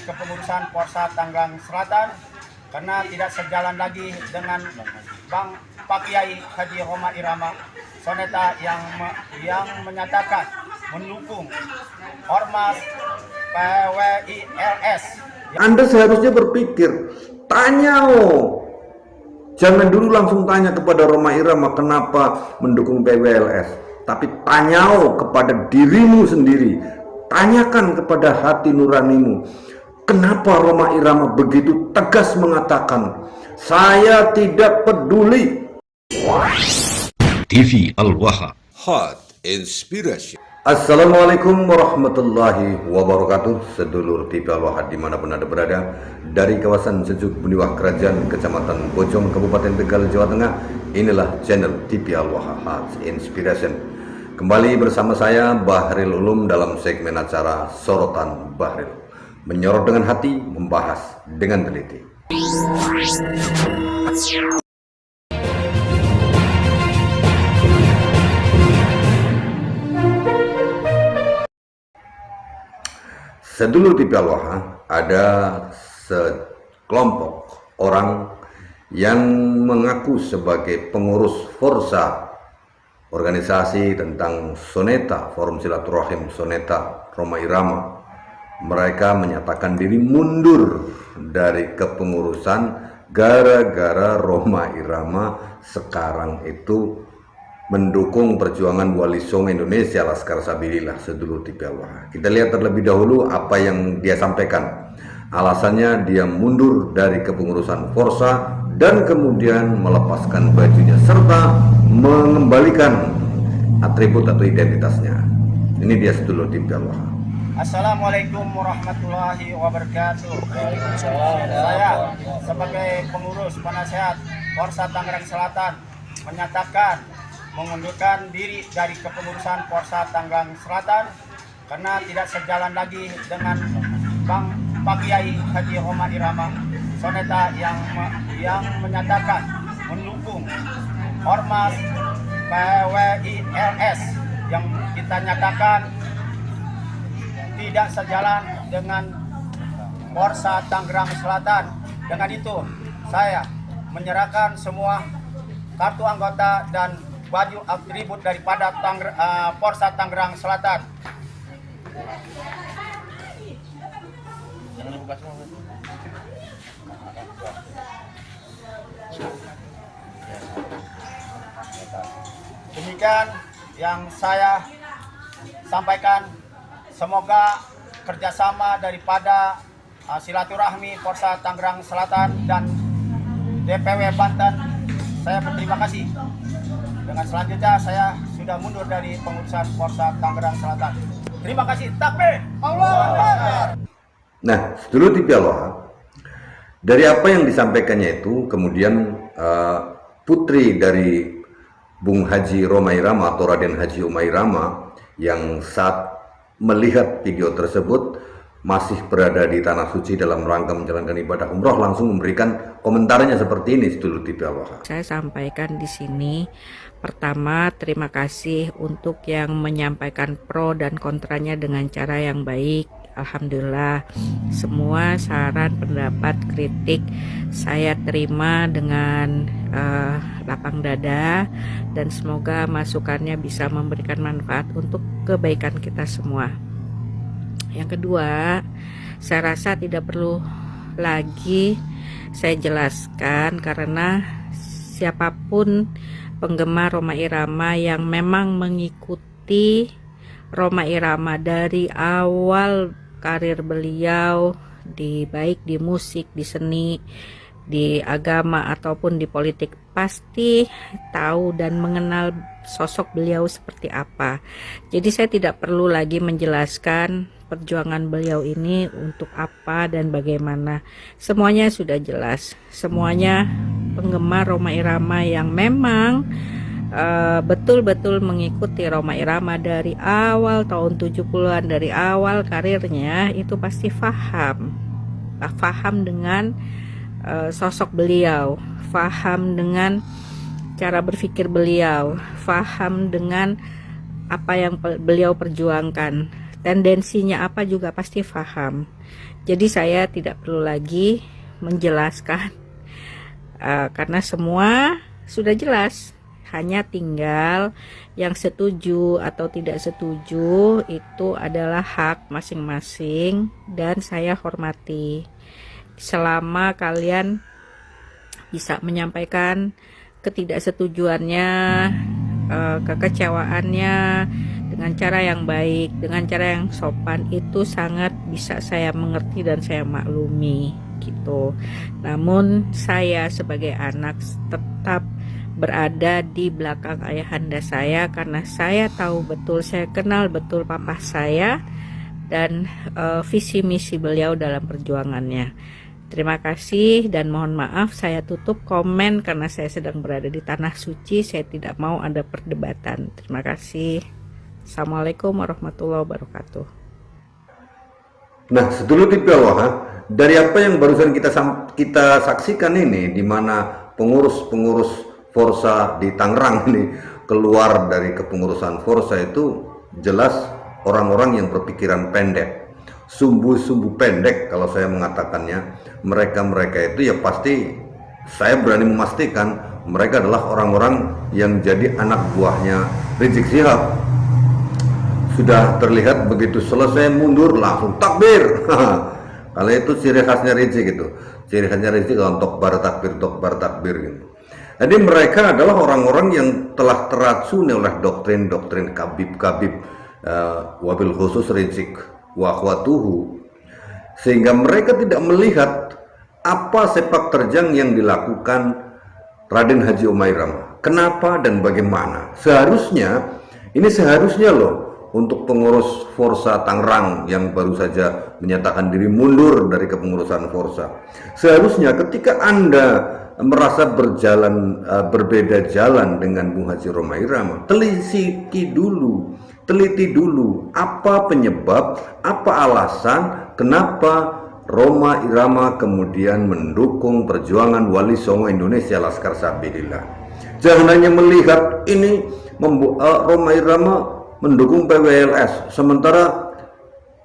kepengurusan Polsa Tangerang Selatan karena tidak sejalan lagi dengan Bang Pak Kiai Haji Roma Irama Soneta yang menyatakan mendukung Ormas PWILS. Anda seharusnya berpikir, tanya jangan dulu langsung tanya kepada Roma Irama kenapa mendukung PWLS, tapi tanya kepada dirimu sendiri. Tanyakan kepada hati nuranimu, kenapa Roma Irama begitu tegas mengatakan, saya tidak peduli. TV Al-Waha, Hot Inspiration. Assalamualaikum warahmatullahi wabarakatuh. Sedulur TV Al-Waha dimanapun Anda berada, dari kawasan Sejuk Buniwah Kerajaan Kecamatan Bojong Kabupaten Tegal Jawa Tengah, inilah channel TV Al-Waha Hot Inspiration. Kembali bersama saya Bahril Ulum dalam segmen acara Sorotan Bahril, menyorot dengan hati, membahas dengan teliti. Sedulur TV Al-Waha, ada sekelompok orang yang mengaku sebagai pengurus Forsa, organisasi tentang Soneta, Forum Silaturahim Soneta Roma Irama. Mereka menyatakan diri mundur dari kepengurusan gara-gara Roma Irama sekarang itu mendukung perjuangan Wali Songo Indonesia Laskar Sabilillah. Sedulur TV Al-Waha, kita lihat terlebih dahulu apa yang dia sampaikan. Alasannya dia mundur dari kepengurusan Forsa dan kemudian melepaskan bajunya serta mengembalikan atribut atau identitasnya. Ini dia sedulur TV Al-Waha. Assalamualaikum warahmatullahi wabarakatuh. Saya sebagai pengurus penasehat Polsa Tangerang Selatan menyatakan mengundurkan diri dari kepengurusan Polsa Tangerang Selatan karena tidak sejalan lagi dengan Bang Pak Kiai Haji Roma Irama Soneta yang menyatakan mendukung Ormas PWILS yang kita nyatakan tidak sejalan dengan Polsa Tangerang Selatan. Dengan itu saya menyerahkan semua kartu anggota dan baju atribut daripada Polsa Tangerang Selatan. Demikian yang saya sampaikan. Semoga kerjasama daripada silaturahmi Polsa Tangerang Selatan dan DPW Banten, saya berterima kasih. Dengan selanjutnya saya sudah mundur dari pengurusan Polsa Tangerang Selatan. Terima kasih. Takbir. Allahu Akbar. Nah, sedulur TV Al-Waha, dari apa yang disampaikannya itu, kemudian putri dari Bung Haji Roma Irama atau Raden Haji Uma Irama yang saat melihat video tersebut masih berada di Tanah Suci dalam rangka menjalankan ibadah umroh, langsung memberikan komentarnya seperti ini, sedulur TV Al-Waha. Saya sampaikan di sini, pertama terima kasih untuk yang menyampaikan pro dan kontranya dengan cara yang baik. Alhamdulillah, semua saran, pendapat, kritik saya terima dengan lapang dada, dan semoga masukannya bisa memberikan manfaat untuk kebaikan kita semua. Yang kedua, saya rasa tidak perlu lagi saya jelaskan karena siapapun penggemar Roma Irama yang memang mengikuti Roma Irama dari awal karir beliau, baik di musik, di seni, di agama ataupun di politik, pasti tahu dan mengenal sosok beliau seperti apa. Jadi saya tidak perlu lagi menjelaskan perjuangan beliau ini untuk apa dan bagaimana. Semuanya sudah jelas. Semuanya penggemar Roma Irama yang memang betul-betul mengikuti Roma Irama dari awal tahun 70-an, dari awal karirnya, itu pasti paham dengan sosok beliau, paham dengan cara berpikir beliau, paham dengan apa yang beliau perjuangkan. tendensinya apa juga pasti paham. Jadi saya tidak perlu lagi menjelaskan karena semua sudah jelas. Hanya tinggal yang setuju atau tidak setuju itu adalah hak masing-masing dan saya hormati. Selama kalian bisa menyampaikan ketidaksetujuannya, kekecewaannya dengan cara yang baik, dengan cara yang sopan, itu sangat bisa saya mengerti dan saya maklumi gitu. Namun saya sebagai anak tetap berada di belakang ayahanda saya karena saya tahu betul, saya kenal betul papa saya dan visi misi beliau dalam perjuangannya. Terima kasih dan mohon maaf saya tutup komen karena saya sedang berada di tanah suci, saya tidak mau ada perdebatan. Terima kasih. Assalamualaikum warahmatullahi wabarakatuh. Nah, sedulur di bawah, dari apa yang barusan kita saksikan ini, di mana pengurus-pengurus Forsa di Tangerang ini keluar dari kepengurusan Forsa, itu jelas orang-orang yang berpikiran pendek, sumbu-sumbu pendek. Kalau saya mengatakannya, mereka-mereka itu ya pasti saya berani memastikan mereka adalah orang-orang yang jadi anak buahnya Rizik Syihab. Sudah terlihat begitu selesai mundur langsung takbir. Kalau itu ciri khasnya Rizik itu. Ciri khasnya Rizik untuk bar takbir gitu. Jadi mereka adalah orang-orang yang telah teracuni oleh doktrin-doktrin kabib-kabib, wabil khusus Rizik wa akhwatuhu, sehingga mereka tidak melihat apa sepak terjang yang dilakukan Raden Haji Omairama. Kenapa dan bagaimana? Seharusnya loh, untuk pengurus Forsa Tangerang yang baru saja menyatakan diri mundur dari kepengurusan Forsa, seharusnya ketika Anda merasa berbeda jalan dengan Bung Haji Roma Irama, teliti dulu apa penyebab, apa alasan kenapa Roma Irama kemudian mendukung perjuangan Wali Songo Indonesia Laskar Sabilillah. Jangan hanya melihat ini Roma Irama mendukung PWLS, sementara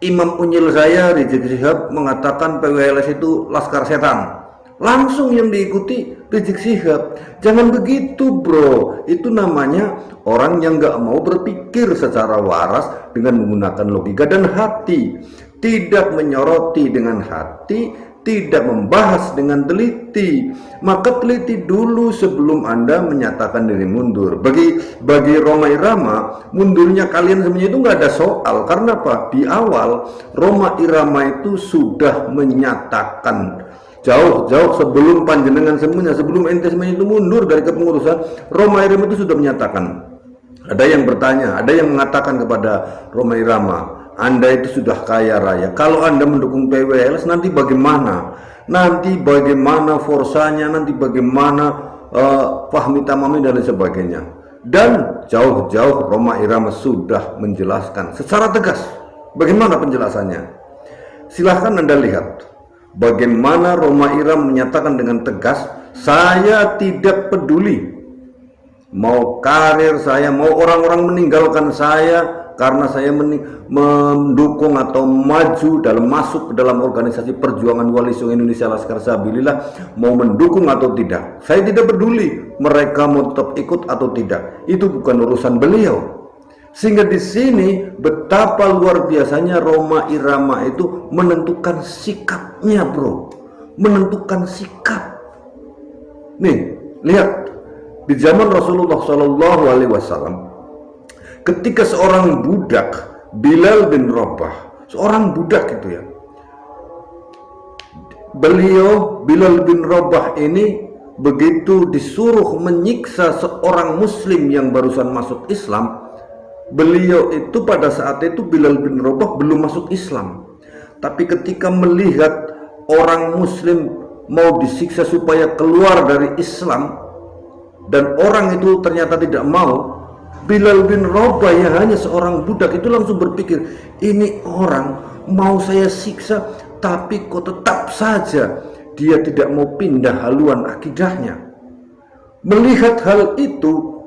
Imam Unyil saya Rizik Syihab mengatakan PWLS itu Laskar Setan. Langsung yang diikuti Rizik Syihab. Jangan begitu bro, itu namanya orang yang gak mau berpikir secara waras dengan menggunakan logika dan hati, tidak menyoroti dengan hati, tidak membahas dengan teliti. Maka teliti dulu sebelum Anda menyatakan diri mundur. Bagi Roma Irama, mundurnya kalian semuanya itu nggak ada soal. Karena apa? Di awal Roma Irama itu sudah menyatakan jauh sebelum panjenengan semuanya, sebelum ente semuanya itu mundur dari kepengurusan, Roma Irama itu sudah menyatakan. Ada yang bertanya, ada yang mengatakan kepada Roma Irama, Anda itu sudah kaya raya, kalau Anda mendukung PWLS nanti bagaimana? Nanti bagaimana forsanya, nanti bagaimana Fahmi Tamami dan lain sebagainya. Dan jauh-jauh Roma Irama sudah menjelaskan secara tegas. Bagaimana penjelasannya? Silahkan Anda lihat bagaimana Roma Irama menyatakan dengan tegas, saya tidak peduli mau karir saya, mau orang-orang meninggalkan saya karena saya mendukung atau maju masuk ke dalam organisasi perjuangan Wali Songo Indonesia Laskar Sabilillah, mau mendukung atau tidak, saya tidak peduli mereka mau tetap ikut atau tidak, itu bukan urusan beliau. Sehingga di sini betapa luar biasanya Roma Irama itu menentukan sikapnya bro, menentukan sikap. Nih lihat, di zaman Rasulullah SAW, ketika seorang budak Bilal bin Rabah, seorang budak itu ya, Bilal bin Rabah ini begitu disuruh menyiksa seorang muslim yang barusan masuk Islam, beliau itu pada saat itu Bilal bin Rabah belum masuk Islam, tapi ketika melihat orang muslim mau disiksa supaya keluar dari Islam dan orang itu ternyata tidak mau, Bilal bin Rabah yang hanya seorang budak itu langsung berpikir, ini orang mau saya siksa tapi kok tetap saja dia tidak mau pindah haluan akidahnya. Melihat hal itu,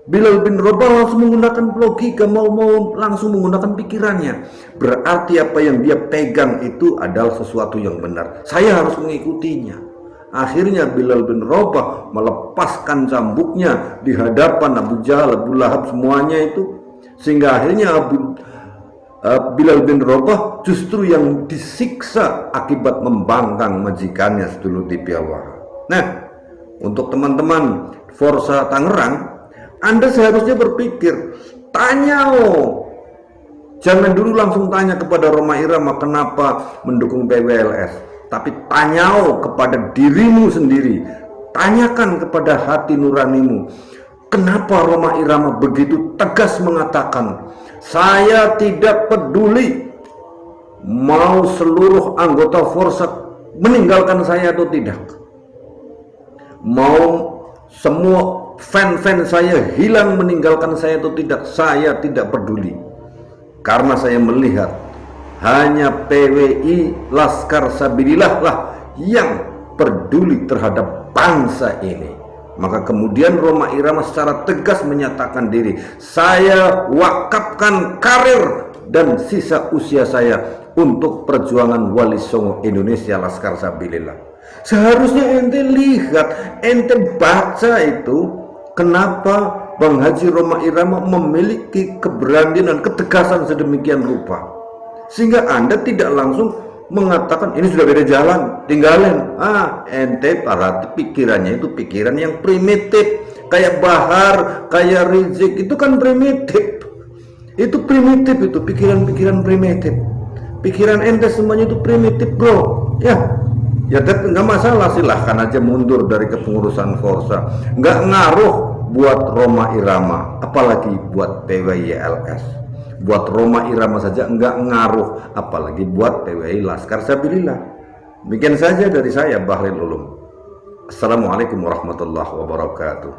Bilal bin Rabah langsung menggunakan logika, mau langsung menggunakan pikirannya. Berarti apa yang dia pegang itu adalah sesuatu yang benar. Saya harus mengikutinya. Akhirnya Bilal bin Rabah melepaskan cambuknya di hadapan Abu Jahal, Abu Lahab, semuanya itu. Sehingga akhirnya Bilal bin Rabah justru yang disiksa akibat membangkang majikannya sedulur Tipiawara. Nah, untuk teman-teman Forsa Tangerang, Anda seharusnya berpikir, jangan dulu langsung tanya kepada Rhoma Irama kenapa mendukung PWLS, tapi tanya kepada dirimu sendiri. Tanyakan kepada hati nuranimu, kenapa Rhoma Irama begitu tegas mengatakan, saya tidak peduli mau seluruh anggota Forsa meninggalkan saya atau tidak, mau semua fan-fan saya hilang meninggalkan saya atau tidak, saya tidak peduli. Karena saya melihat hanya PWI Laskar Sabilillah lah yang peduli terhadap bangsa ini. Maka kemudian Rhoma Irama secara tegas menyatakan diri, saya wakafkan karir dan sisa usia saya untuk perjuangan Wali Songo Indonesia Laskar Sabilillah. Seharusnya ente lihat, ente baca itu, kenapa Bang Haji Rhoma Irama memiliki keberanian dan ketegasan sedemikian rupa, sehingga Anda tidak langsung mengatakan ini sudah beda jalan, tinggalin. Ente para pikirannya itu pikiran yang primitif, kayak Bahar, kayak Rizik, itu kan primitif. Itu primitif, itu pikiran-pikiran primitif. Pikiran ente semuanya itu primitif, bro. Ya tapi nggak masalah, silahkan aja mundur dari kepengurusan Forsa, nggak ngaruh buat Rhoma Irama, apalagi buat PWILS. Buat Rhoma Irama saja nggak ngaruh, apalagi buat PWI Laskar Sabilillah. Demikian saja dari saya, Bahril Ulum. Assalamualaikum warahmatullahi wabarakatuh.